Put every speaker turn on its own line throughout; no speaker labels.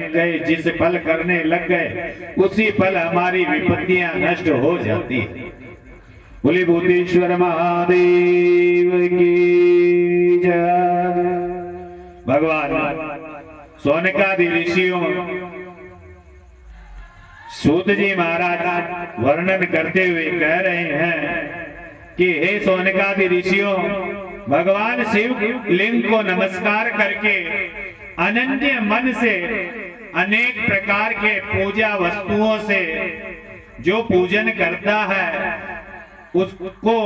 लग गए, जिस पल करने लग गए उसी पल हमारी विपत्तियां नष्ट हो जाती है। बोले भूतेश्वर महादेव की जय। भगवान सौनकादि ऋषियों सूत जी महाराज वर्णन करते हुए कह रहे हैं कि हे सौनकादि ऋषियों, भगवान शिव लिंग को नमस्कार करके अनन्य मन से अनेक प्रकार के पूजा वस्तुओं से जो पूजन करता है उसको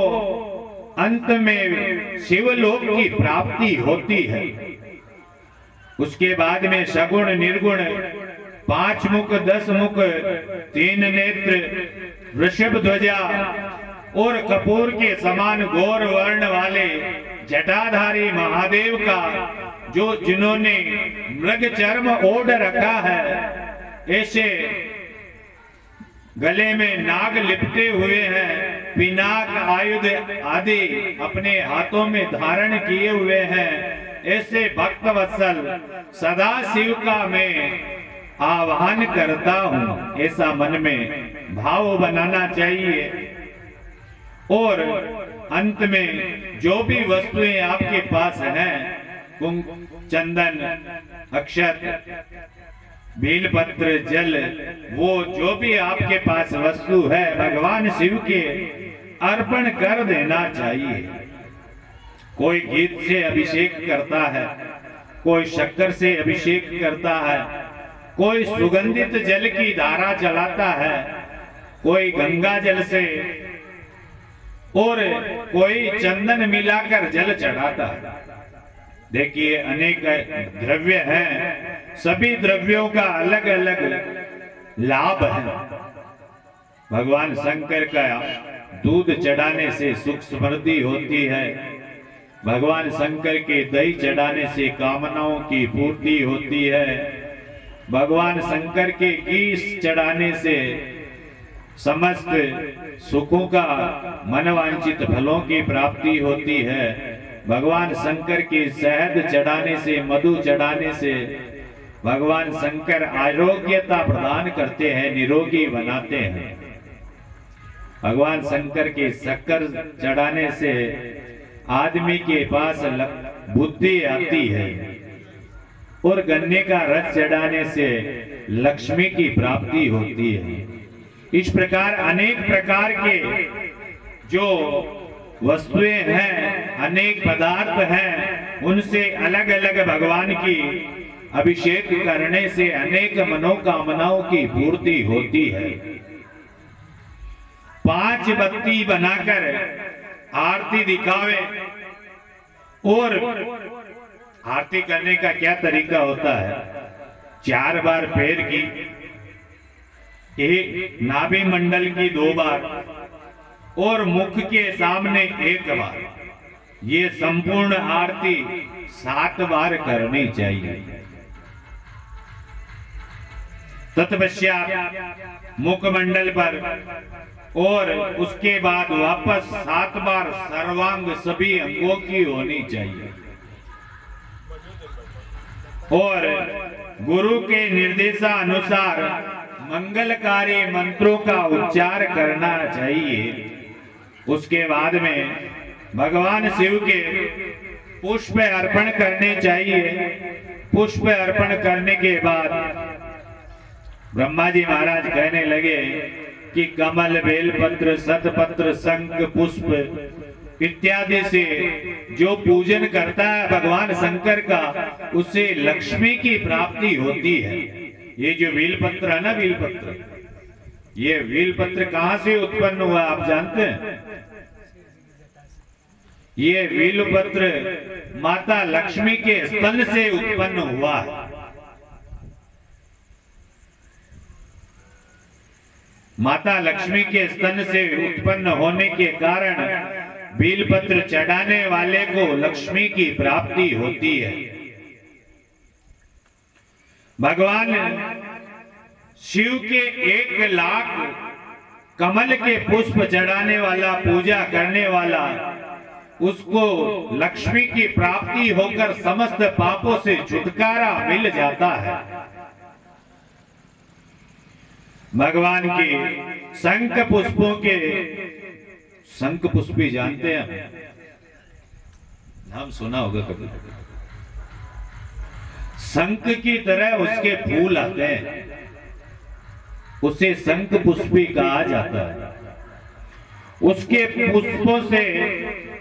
अंत में शिवलोक की प्राप्ति होती है। उसके बाद में सगुण निर्गुण 5 मुख 10 मुख 3 नेत्र वृषभ ध्वजा और कपूर के समान गौर वर्ण वाले जटाधारी महादेव का जो जिन्होंने मृग चर्म ओढ़ रखा है, ऐसे गले में नाग लिपटे हुए हैं, पिनाक आयुध आदि अपने हाथों में धारण किए हुए हैं, ऐसे भक्त वत्सल सदा शिव का मैं आह्वान करता हूं, ऐसा मन में भाव बनाना चाहिए। और अंत में जो भी वस्तुएं आपके पास हैं, चंदन, अक्षत, बेलपत्र, जल, वो जो भी आपके पास वस्तु है भगवान शिव के अर्पण कर देना चाहिए। कोई गीत से अभिषेक करता है, कोई शक्कर से अभिषेक करता है, कोई सुगंधित जल की धारा चलाता है, कोई गंगा जल से और कोई चंदन मिलाकर जल चढ़ाता है। देखिए अनेक द्रव्य हैं, सभी द्रव्यों का अलग अलग लाभ है। भगवान शंकर का दूध चढ़ाने से सुख समृद्धि होती है, भगवान शंकर के दही चढ़ाने से कामनाओं की पूर्ति होती है, भगवान शंकर के घी चढ़ाने से समस्त सुखों का मनवांछित फलों की प्राप्ति होती है, भगवान शंकर के शहद चढ़ाने से, मधु चढ़ाने से भगवान शंकर आरोग्यता प्रदान करते हैं, निरोगी बनाते हैं। भगवान शंकर के शक्कर चढ़ाने से आदमी के पास बुद्धि आती है और गन्ने का रस चढ़ाने से लक्ष्मी की प्राप्ति होती है। इस प्रकार अनेक प्रकार के जो वस्तुएं हैं, अनेक पदार्थ हैं, उनसे अलग अलग भगवान की अभिषेक करने से अनेक मनोकामनाओं की पूर्ति होती है। 5 बत्ती बनाकर आरती दिखावे, और आरती करने का क्या तरीका होता है? 4 बार पैर की, एक नाभि मंडल की 2 बार और मुख के सामने 1 बार। ये संपूर्ण आरती 7 बार करनी चाहिए। तत्पश्चात मुखमंडल पर और उसके बाद वापस 7 बार सर्वांग सभी अंगों की होनी चाहिए। और गुरु के निर्देशानुसार मंगलकारी मंत्रों का उच्चार करना चाहिए। उसके बाद में भगवान शिव के पुष्प अर्पण करने चाहिए। पुष्प अर्पण करने के बाद ब्रह्मा जी महाराज कहने लगे कि कमल, बेलपत्र, शतपत्र, शंख, पुष्प इत्यादि से जो पूजन करता है भगवान शंकर का, उससे लक्ष्मी की प्राप्ति होती है। ये जो बेलपत्र है ना, बेलपत्र, ये बेलपत्र कहां से उत्पन्न हुआ आप जानते हैं? ये बेलपत्र माता लक्ष्मी के स्तन से उत्पन्न हुआ है। माता लक्ष्मी के स्तन से उत्पन्न होने के कारण बेलपत्र चढ़ाने वाले को लक्ष्मी की प्राप्ति होती है। भगवान शिव के 1 लाख कमल के पुष्प चढ़ाने वाला, पूजा करने वाला, उसको लक्ष्मी की प्राप्ति होकर समस्त पापों से छुटकारा मिल जाता है। भगवान की शंख पुष्पों के, शंख पुष्पी जानते हैं, नाम सुना होगा कभी। शंख की तरह उसके फूल आते हैं, उसे शंख पुष्पी कहा जाता है। उसके पुष्पों से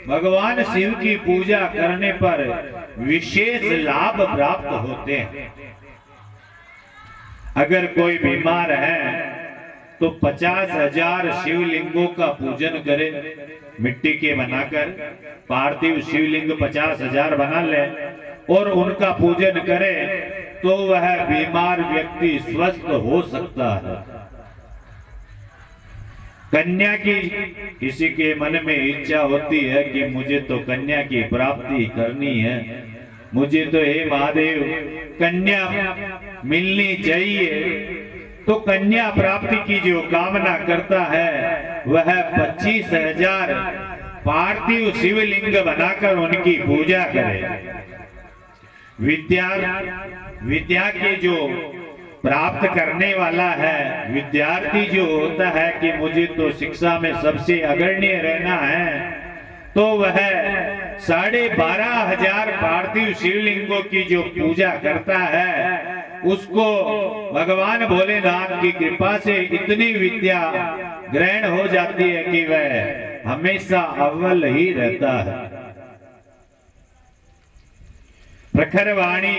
भगवान शिव की पूजा करने पर विशेष लाभ प्राप्त होते हैं। अगर कोई बीमार है तो 50,000 शिवलिंगों का पूजन करे, मिट्टी के बनाकर पार्थिव शिवलिंग 50,000 बना ले और उनका पूजन करे तो वह बीमार व्यक्ति स्वस्थ हो सकता है। कन्या की किसी के मन में इच्छा होती है कि मुझे तो कन्या की प्राप्ति करनी है, मुझे तो हे महादेव कन्या मिलनी चाहिए, तो कन्या प्राप्ति की जो कामना करता है वह 25,000 पार्थिव शिवलिंग बनाकर उनकी पूजा करे। विद्या के जो प्राप्त करने वाला है, विद्यार्थी जो होता है कि मुझे तो शिक्षा में सबसे अग्रणी रहना है, तो वह 12,500 पार्थिव शिवलिंगों की जो पूजा करता है उसको भगवान भोलेनाथ की कृपा से इतनी विद्या ग्रहण हो जाती है कि वह हमेशा अव्वल ही रहता है। प्रखर वाणी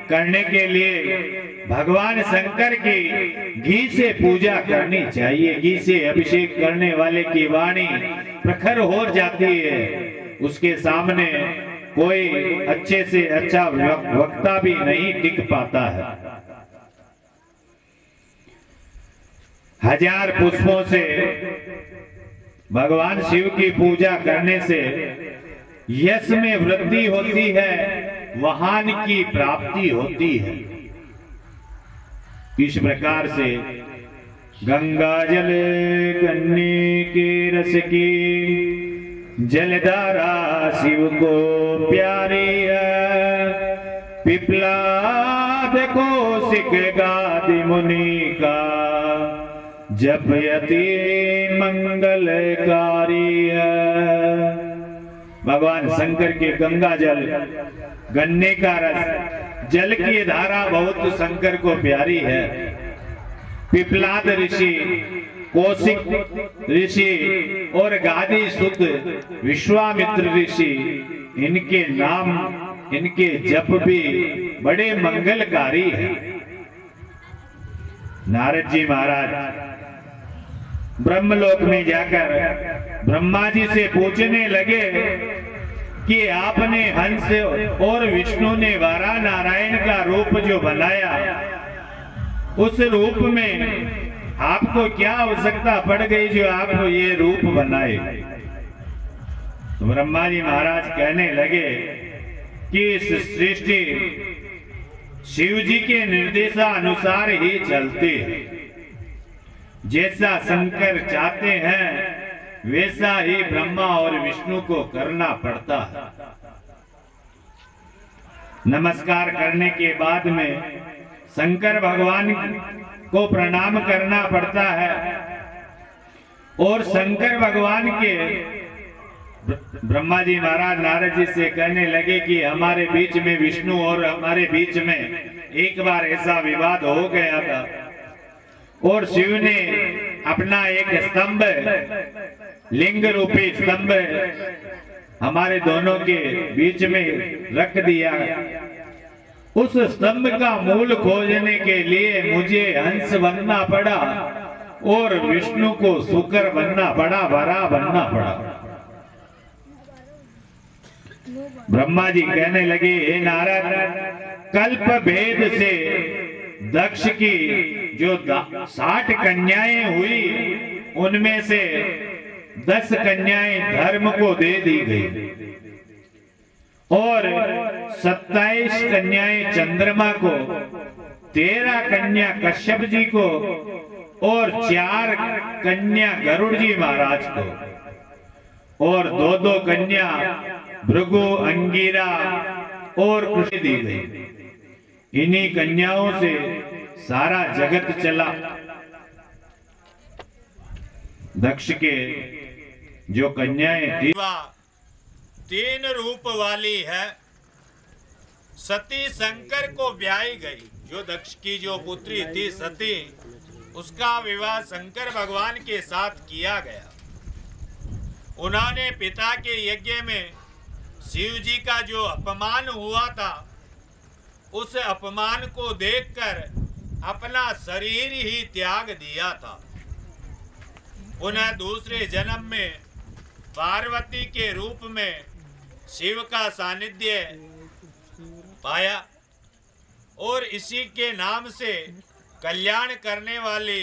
करने के लिए भगवान शंकर की घी से पूजा करनी चाहिए। घी से अभिषेक करने वाले की वाणी प्रखर हो जाती है, उसके सामने कोई अच्छे से अच्छा वक्ता भी नहीं टिक पाता है। 1000 पुष्पों से भगवान शिव की पूजा करने से यश में वृद्धि होती है, वाहन की प्राप्ति होती है। इस प्रकार से गंगा जल गन्ने के रस की जलधारा शिव को प्यारी है। पिपलाद कौशिक गादि मुनि का जपयति मंगलकारी है। भगवान शंकर के गंगा जल, गन्ने का रस, जल की धारा बहुत शंकर को प्यारी है। पिपलाद ऋषि, कौशिक ऋषि और गादी सुत विश्वामित्र ऋषि, इनके नाम, इनके जप भी बड़े मंगलकारी हैं। नारद जी महाराज ब्रह्मलोक में जाकर ब्रह्मा जी से पूछने लगे कि आपने हंस और विष्णु ने वारा नारायण का रूप जो बनाया, उस रूप में आपको क्या आवश्यकता पड़ गई जो आपको ये रूप बनाए? तो ब्रह्मा जी महाराज कहने लगे कि इस सृष्टि शिव जी के निर्देशानुसार ही चलती है। जैसा शंकर चाहते हैं वैसा ही ब्रह्मा और विष्णु को करना पड़ता है। नमस्कार करने के बाद में शंकर भगवान को प्रणाम करना पड़ता है और शंकर भगवान के ब्रह्मा जी महाराज नारद जी से कहने लगे कि हमारे बीच में विष्णु और हमारे बीच में एक बार ऐसा विवाद हो गया था और शिव ने अपना एक स्तंभ, लिंग रूपी स्तंभ हमारे दोनों के बीच में रख दिया। उस स्तंभ का मूल खोजने के लिए मुझे हंस बनना पड़ा और विष्णु को शुकर बनना पड़ा, वरा बनना पड़ा। ब्रह्मा जी कहने लगे, हे नारद, कल्प भेद से दक्ष की जो 60 कन्याएं हुई, उनमें से 10 कन्याएं धर्म को दे दी गई और 27 कन्याएं चंद्रमा को, 13 कन्या कश्यप जी को और 4 कन्या गरुड़ जी महाराज को और 2-2 कन्या भृगु, अंगिरा और कृष्ण दी गई। इन्हीं कन्याओं से सारा जगत चला। दक्ष के जो कन्याएं थी
तीन रूप वाली है। सती शंकर को ब्याही गई। जो दक्ष की जो पुत्री थी सती, उसका विवाह शंकर भगवान के साथ किया गया। उन्होंने पिता के यज्ञ में शिव जी का जो अपमान हुआ था, उस अपमान को देखकर अपना शरीर ही त्याग दिया था। पुनः दूसरे जन्म में पार्वती के रूप में शिव का सानिध्य पाया और इसी के नाम से कल्याण करने वाले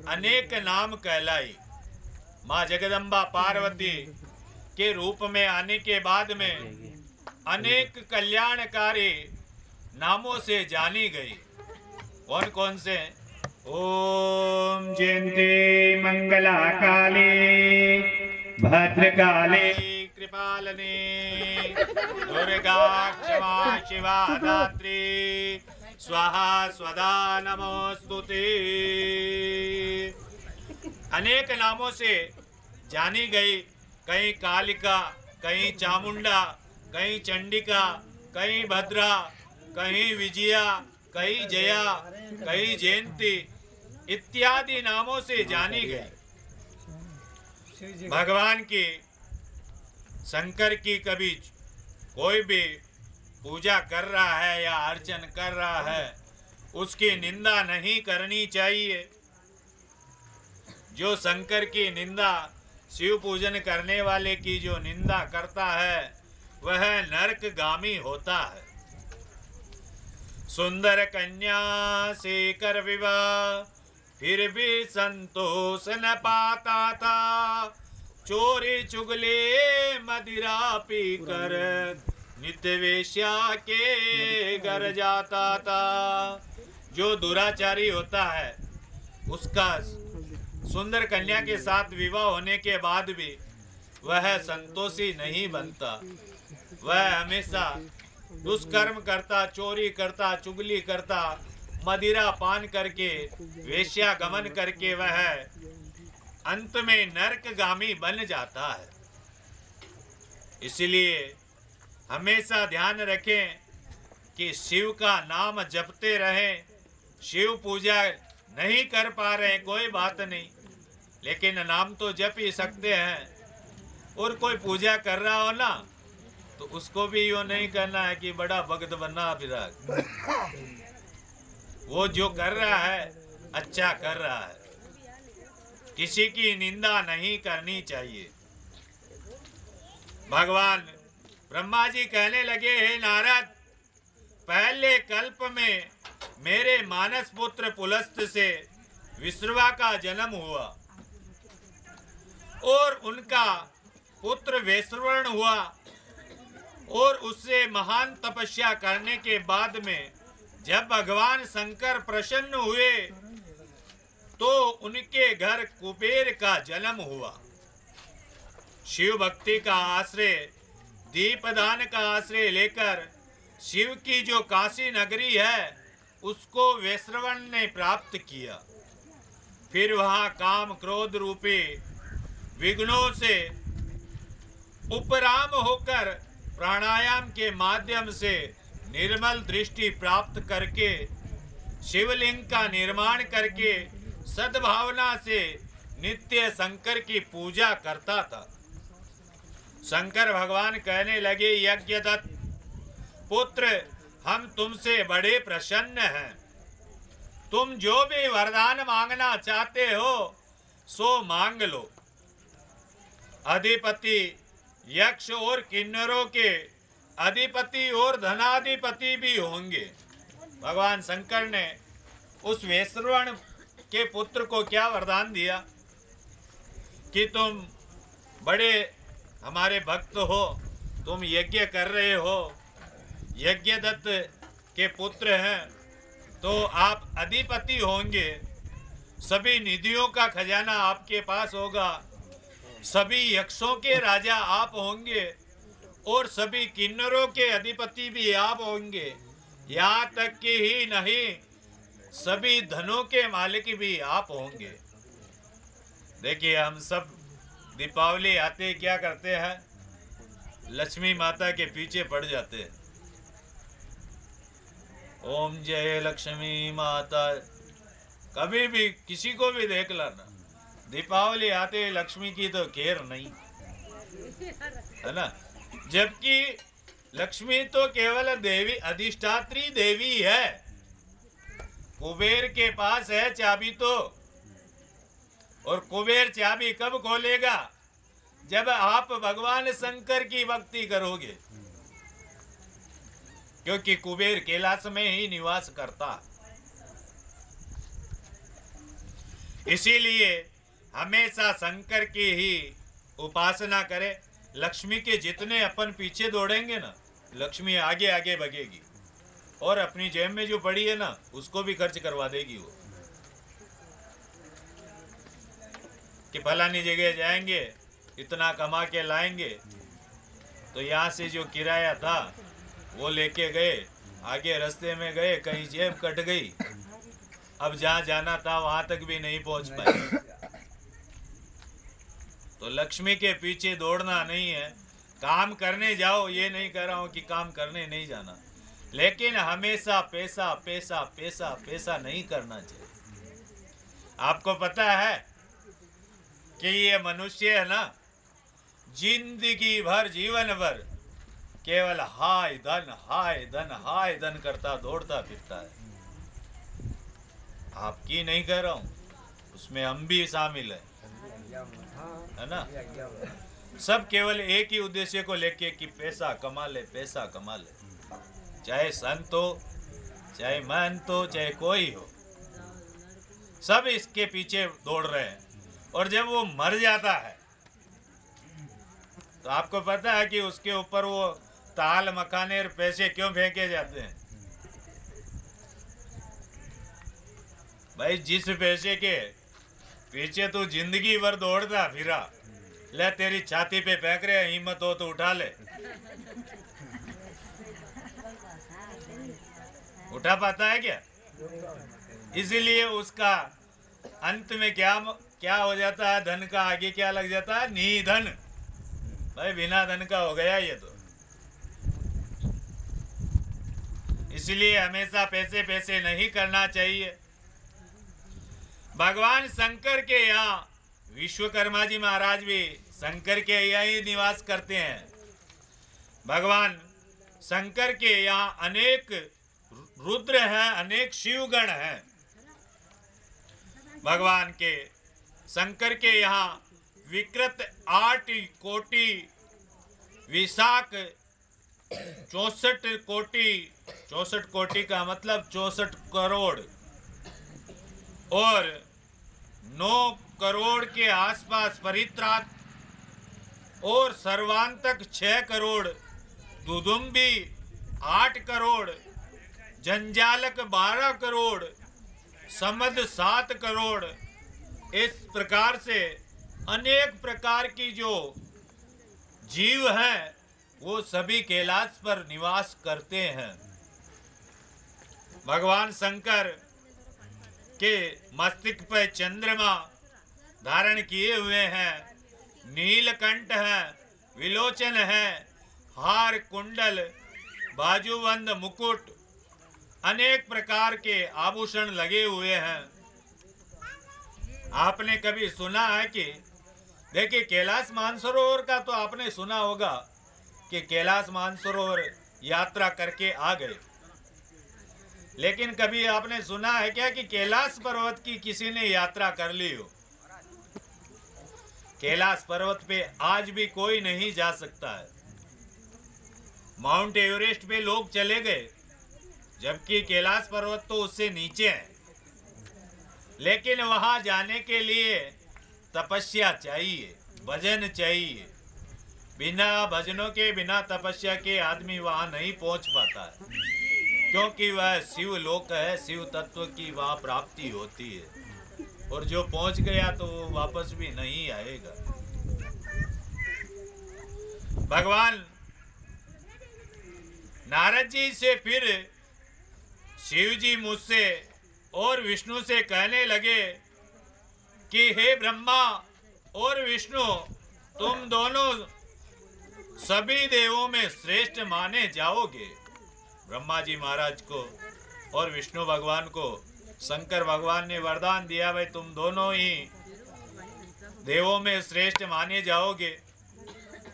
अनेक नाम कहलाई। माँ जगदम्बा पार्वती के रूप में आने के बाद में अनेक कल्याणकारी नामों से जानी गई। कौन कौन से? ओम
जयंती मंगला काली भद्रकाली
कृपालने दुर्गा क्षमा शिवा धात्री स्वाहा स्वधा नमोस्तुते। अनेक नामों से जानी गई। कहीं कालिका, कहीं चामुंडा, कहीं चंडिका, कहीं भद्रा, कहीं विजया, कहीं जया, कहीं जयंती इत्यादि नामों से जानी गई। भगवान की शंकर की कभी कोई भी पूजा कर रहा है या अर्चन कर रहा है, उसकी निंदा नहीं करनी चाहिए। जो शंकर की निंदा, शिव पूजन करने वाले की जो निंदा करता है, वह नरकगामी होता है। सुंदर कन्या से कर विवाह, फिर भी संतोष न पाता था। चोरी चुगले मदिरा पी कर नित्य वेश्या के घर जाता था। जो दुराचारी होता है, उसका सुंदर कन्या के साथ विवाह होने के बाद भी वह संतोषी नहीं बनता। वह हमेशा दुष्कर्म करता, चोरी करता, चुगली करता, मदिरा पान करके, वेश्या गमन करके वह अंत में नरकगामी बन जाता है। इसलिए हमेशा ध्यान रखें कि शिव का नाम जपते रहें। शिव पूजा नहीं कर पा रहे, कोई बात नहीं, लेकिन नाम तो जप ही सकते हैं। और कोई पूजा कर रहा हो ना, तो उसको भी यूँ नहीं करना है कि बड़ा भक्त बना फिर। वो जो कर रहा है अच्छा कर रहा है। किसी की निंदा नहीं करनी चाहिए। भगवान ब्रह्मा जी कहने लगे, हे नारद, पहले कल्प में मेरे मानस पुत्र पुलस्त से विश्रवा का जन्म हुआ और उनका पुत्र वैश्रवण हुआ और उससे महान तपस्या करने के बाद में जब भगवान शंकर प्रसन्न हुए तो उनके घर कुबेर का जन्म हुआ। शिव भक्ति का आश्रय, दीपदान का आश्रय लेकर शिव की जो काशी नगरी है उसको वैश्रवण ने प्राप्त किया। फिर वहाँ काम क्रोध रूपी विघ्नों से उपराम होकर प्राणायाम के माध्यम से निर्मल दृष्टि प्राप्त करके शिवलिंग का निर्माण करके सद्भावना से नित्य शंकर की पूजा करता था। शंकर भगवान कहने लगे, यज्ञदत्त पुत्र, हम तुमसे बड़े प्रसन्न हैं। तुम जो भी वरदान मांगना चाहते हो सो मांग लो। अधिपति यक्ष और किन्नरों के अधिपति और धनाधिपति भी होंगे। भगवान शंकर ने उस वैश्रवण के पुत्र को क्या वरदान दिया कि तुम बड़े हमारे भक्त हो, तुम यज्ञ कर रहे हो, यज्ञदत्त के पुत्र हैं, तो आप अधिपति होंगे। सभी निधियों का खजाना आपके पास होगा, सभी यक्षों के राजा आप होंगे और सभी किन्नरों के अधिपति भी आप होंगे। यहाँ तक कि ही नहीं, सभी धनों के मालिक भी आप होंगे। देखिए, हम सब दीपावली आते ही क्या करते हैं? लक्ष्मी माता के पीछे पड़ जाते हैं। ओम जय लक्ष्मी माता। कभी भी किसी को भी देख लेना, दीपावली आते ही लक्ष्मी की तो खेर नहीं, है ना? जबकि लक्ष्मी तो केवल देवी, अधिष्ठात्री देवी है। कुबेर के पास है चाबी तो, और कुबेर चाबी कब खोलेगा? जब आप भगवान शंकर की भक्ति करोगे, क्योंकि कुबेर कैलाश में ही निवास करता। इसीलिए हमेशा शंकर की ही उपासना करें। लक्ष्मी के जितने अपन पीछे दौड़ेंगे ना, लक्ष्मी आगे आगे भगेगी, और अपनी जेब में जो पड़ी है ना, उसको भी खर्च करवा देगी वो। कि फलानी जगह जाएंगे, इतना कमा के लाएंगे, तो यहाँ से जो किराया था वो लेके गए, आगे रास्ते में गए, कहीं जेब कट गई, अब जहाँ जाना था वहां तक भी नहीं पहुंच पाए। तो लक्ष्मी के पीछे दौड़ना नहीं है। काम करने जाओ, ये नहीं कह रहा हूं कि काम करने नहीं जाना, लेकिन हमेशा पैसा पैसा पैसा पैसा नहीं करना चाहिए। आपको पता है कि ये मनुष्य है ना, जिंदगी भर, जीवन भर केवल हाय धन हाय धन हाय धन करता दौड़ता फिरता है। आपकी नहीं कह रहा हूं, उसमें हम भी शामिल है ना? सब केवल एक ही उद्देश्य को लेके कि पैसा कमा ले, पैसा कमा ले। चाहे संत हो, चाहे महंत हो, चाहे कोई हो, सब इसके पीछे दौड़ रहे हैं। और जब वो मर जाता है तो आपको पता है कि उसके ऊपर वो ताल मकाने और पैसे क्यों फेंके जाते हैं? भाई, जिस पैसे के पीछे तू जिंदगी भर दौड़ता फिरा, ले तेरी छाती पे फेंक रहे, हिम्मत हो तो उठा ले। उठा पाता है क्या? इसीलिए उसका अंत में क्या हो जाता है? धन का आगे क्या लग जाता है? निधन। भाई, बिना धन का हो गया ये तो। इसलिए हमेशा पैसे पैसे नहीं करना चाहिए। भगवान शंकर के यहाँ विश्वकर्मा जी महाराज भी शंकर के यहाँ ही निवास करते हैं। भगवान शंकर के यहाँ अनेक रुद्र हैं, अनेक शिवगण हैं। भगवान के शंकर के यहाँ विकृत 8 कोटि, विशाख 64 कोटि, 64 कोटि का मतलब 64 करोड़, और 9 करोड़ के आसपास परित्राक, और सर्वांतक 6 करोड़, दुदुम्बी 8 करोड़, जंजालक 12 करोड़, समद 7 करोड़। इस प्रकार से अनेक प्रकार की जो जीव हैं वो सभी कैलाश पर निवास करते हैं। भगवान शंकर के मस्तिष्क पर चंद्रमा धारण किए हुए हैं, नीलकंठ है, विलोचन है, हार कुंडल, बाजूबंद मुकुट, अनेक प्रकार के आभूषण लगे हुए हैं। आपने कभी सुना है कि देखिए, कैलाश मानसरोवर का तो आपने सुना होगा कि कैलाश मानसरोवर यात्रा करके आ गए, लेकिन कभी आपने सुना है क्या कि कैलाश पर्वत की किसी ने यात्रा कर ली हो? कैलाश पर्वत पे आज भी कोई नहीं जा सकता है। माउंट एवरेस्ट पे लोग चले गए, जबकि कैलाश पर्वत तो उससे नीचे है। लेकिन वहां जाने के लिए तपस्या चाहिए, भजन चाहिए। बिना भजनों के, बिना तपस्या के आदमी वहां नहीं पहुंच पाता है, क्योंकि वह शिव लोक है, शिव तत्व की वहां प्राप्ति होती है। और जो पहुंच गया तो वो वापस भी नहीं आएगा। भगवान नारद जी से फिर शिव जी मुझसे और विष्णु से कहने लगे कि हे ब्रह्मा, और विष्णु, तुम दोनों सभी देवों में श्रेष्ठ माने जाओगे। ब्रह्मा जी महाराज को और विष्णु भगवान को शंकर भगवान ने वरदान दिया, भाई तुम दोनों ही देवों में श्रेष्ठ माने जाओगे।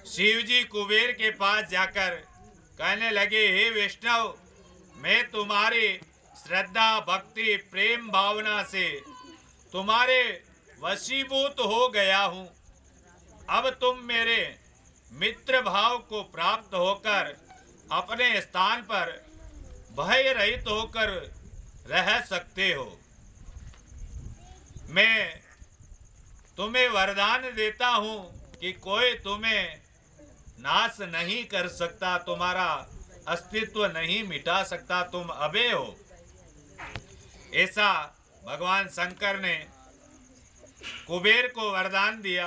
शिव जी कुबेर के पास जाकर कहने लगे, हे वैष्णव, मैं तुम्हारी श्रद्धा भक्ति प्रेम भावना से तुम्हारे वशीभूत हो गया हूँ। अब तुम मेरे मित्र भाव को प्राप्त होकर अपने स्थान पर भय रहित होकर रह सकते हो। मैं तुम्हें वरदान देता हूँ कि कोई तुम्हें नाश नहीं कर सकता, तुम्हारा अस्तित्व नहीं मिटा सकता, तुम अभय हो। ऐसा भगवान शंकर ने कुबेर को वरदान दिया।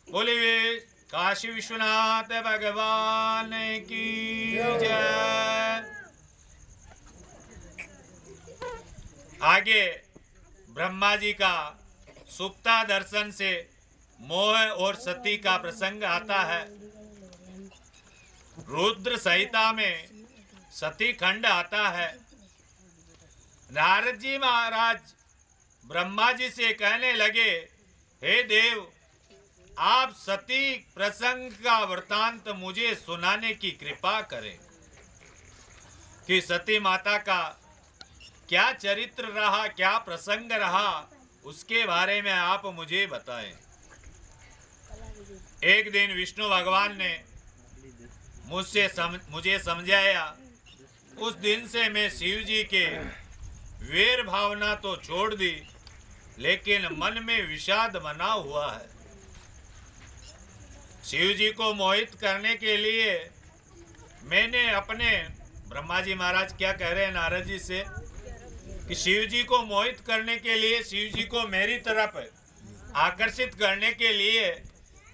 बोलिए काशी विश्वनाथ भगवान की जय। आगे ब्रह्मा जी का सुप्ता दर्शन से मोह और सती का प्रसंग आता है। रुद्र संहिता में सती खंड आता है। नारद जी महाराज ब्रह्मा जी से कहने लगे, हे देव, आप सती प्रसंग का वृतांत मुझे सुनाने की कृपा करें कि सती माता का क्या चरित्र रहा, क्या प्रसंग रहा, उसके बारे में आप मुझे बताएं। एक दिन विष्णु भगवान ने मुझे समझाया। उस दिन से मैं शिव जी के वीर भावना तो छोड़ दी, लेकिन मन में विषाद बना हुआ है। शिव जी को मोहित करने के लिए मैंने अपने, ब्रह्मा जी महाराज क्या कह रहे हैं नारद जी से, कि शिव जी को मोहित करने के लिए, शिव जी को मेरी तरफ आकर्षित करने के लिए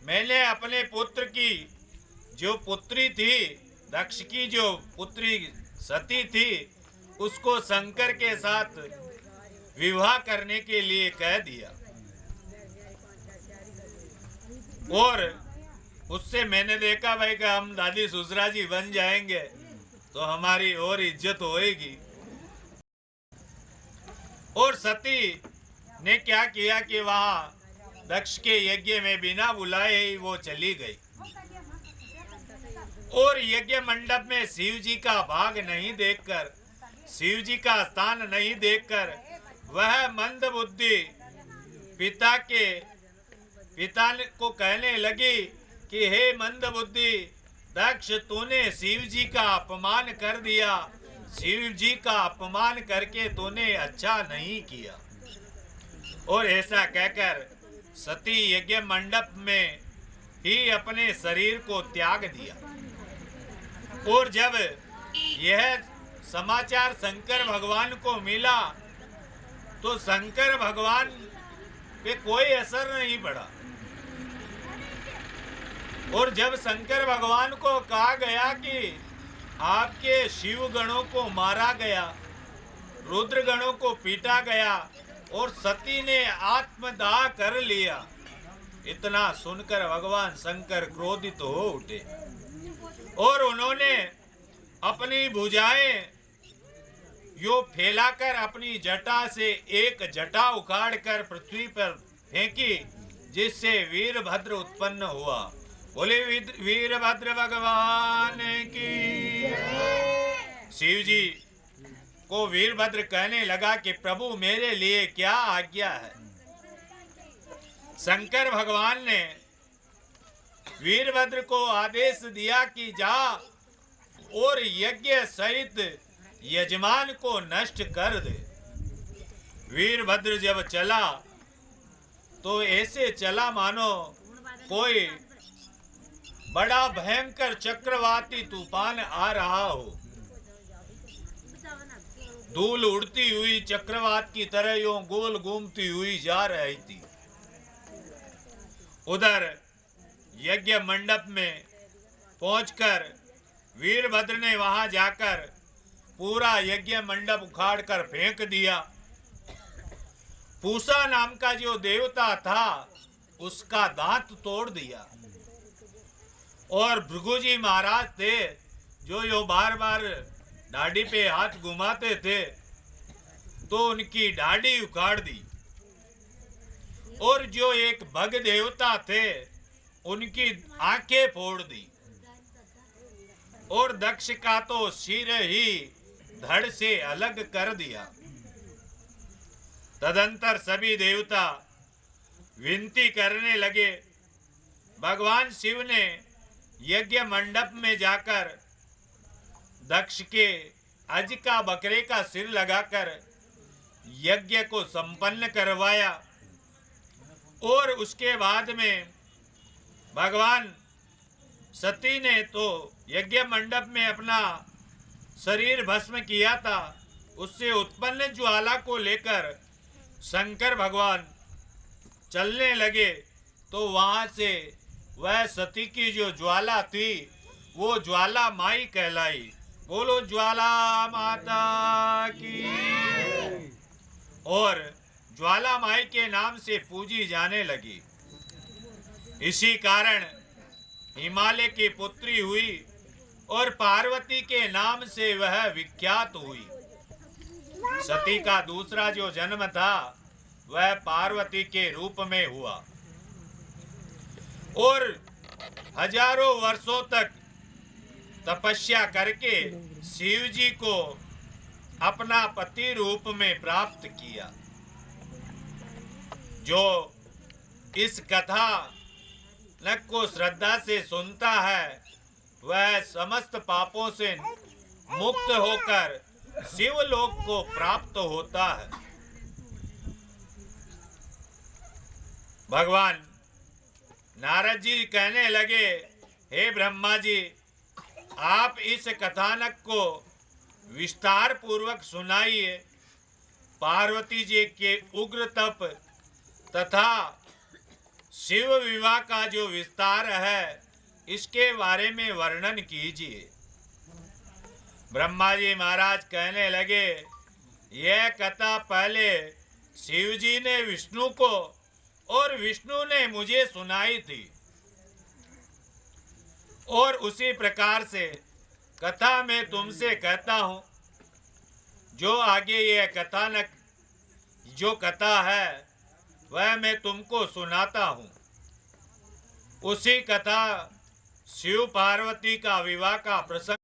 मैंने अपने पुत्र की, जो पुत्री थी, दक्ष की जो पुत्री सती थी, उसको शंकर के साथ विवाह करने के लिए कह दिया। और उससे मैंने देखा भाई कि हम दादी सुसरा जी बन जाएंगे तो हमारी और इज्जत होएगी। और सती ने क्या किया कि वहां दक्ष के यज्ञ में बिना बुलाए ही वो चली गई। और यज्ञ मंडप में शिव जी का भाग नहीं देखकर, शिव जी का स्थान नहीं देखकर, वह मंद बुद्धि पिता को कहने लगी कि हे मंद बुद्धि दक्ष, तूने शिव जी का अपमान कर दिया, शिव जी का अपमान करके तूने अच्छा नहीं किया। और ऐसा कहकर सती यज्ञ मंडप में ही अपने शरीर को त्याग दिया। और जब यह समाचार शंकर भगवान को मिला तो शंकर भगवान पे कोई असर नहीं पड़ा। और जब शंकर भगवान को कहा गया कि आपके शिव गणों को मारा गया, रुद्र गणों को पीटा गया और सती ने आत्मदाह कर लिया, इतना सुनकर भगवान शंकर क्रोधित हो उठे और उन्होंने अपनी भुजाएं यो फैलाकर अपनी जटा से एक जटा उखाड़कर पृथ्वी पर फेंकी, जिससे वीरभद्र उत्पन्न हुआ। बोले वीरभद्र भगवान की। शिव जी को वीरभद्र कहने लगा कि प्रभु मेरे लिए क्या आज्ञा है। शंकर भगवान ने वीरभद्र को आदेश दिया कि जा और यज्ञ सहित यजमान को नष्ट कर दे। वीरभद्र जब चला तो ऐसे चला मानो कोई बड़ा भयंकर चक्रवाती तूफान आ रहा हो। धूल उड़ती हुई चक्रवात की तरह यूं गोल घूमती हुई जा रही थी। उधर यज्ञ मंडप में पहुंचकर वीरभद्र ने वहां जाकर पूरा यज्ञ मंडप उखाड़कर फेंक दिया। पूषा नाम का जो देवता था उसका दांत तोड़ दिया। और भृगु जी महाराज थे जो यो बार बार दाढ़ी पे हाथ घुमाते थे, तो उनकी दाढ़ी उखाड़ दी। और जो एक भग देवता थे उनकी आंखें फोड़ दी। और दक्ष का तो सिर ही धड़ से अलग कर दिया। तदंतर सभी देवता विनती करने लगे। भगवान शिव ने यज्ञ मंडप में जाकर दक्ष के अज का बकरे का सिर लगाकर यज्ञ को संपन्न करवाया। और उसके बाद में भगवान सती ने तो यज्ञ मंडप में अपना शरीर भस्म किया था। उससे उत्पन्न ज्वाला को लेकर शंकर भगवान चलने लगे, तो वहां से वह सती की जो ज्वाला थी वो ज्वाला माई कहलाई। बोलो ज्वाला माता की। और ज्वाला माई के नाम से पूजी जाने लगी। इसी कारण हिमालय की पुत्री हुई और पार्वती के नाम से वह विख्यात हुई। सती का दूसरा जो जन्म था वह पार्वती के रूप में हुआ। और हजारों वर्षों तक तपस्या करके शिव जी को अपना पति रूप में प्राप्त किया। जो इस कथा नक को श्रद्धा से सुनता है वह समस्त पापों से मुक्त होकर शिवलोक को प्राप्त होता है। भगवान नारद जी कहने लगे, हे ब्रह्मा जी, आप इस कथानक को विस्तार पूर्वक सुनाइए। पार्वती जी के उग्र तप तथा शिव विवाह का जो विस्तार है इसके बारे में वर्णन कीजिए। ब्रह्मा जी महाराज कहने लगे, यह कथा पहले शिव जी ने विष्णु को और विष्णु ने मुझे सुनाई थी। और उसी प्रकार से कथा मैं तुमसे कहता हूँ। जो आगे यह कथानक जो कथा है वह मैं तुमको सुनाता हूँ। उसी कथा शिव पार्वती का विवाह का प्रसंग